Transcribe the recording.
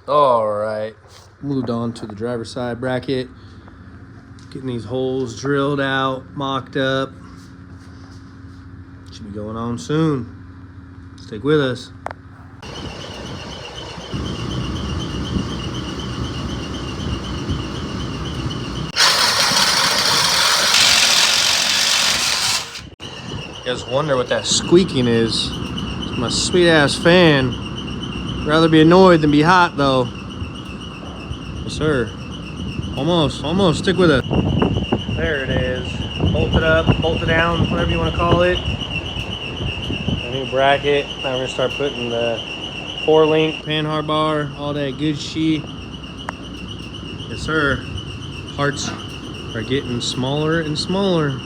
All right, moved on to the driver's side bracket. Getting these holes drilled out, mocked up. Should be going on soon. Stick with us. You guys wonder what that squeaking is. It's my sweet ass fan. Rather be annoyed than be hot though. Yes, sir. Almost. Stick with it. There it is. Bolted up, bolted down, whatever you want to call it. A new bracket. Now we're gonna start putting the 4-link panhard bar, all that good shit. Yes, sir. Parts are getting smaller and smaller.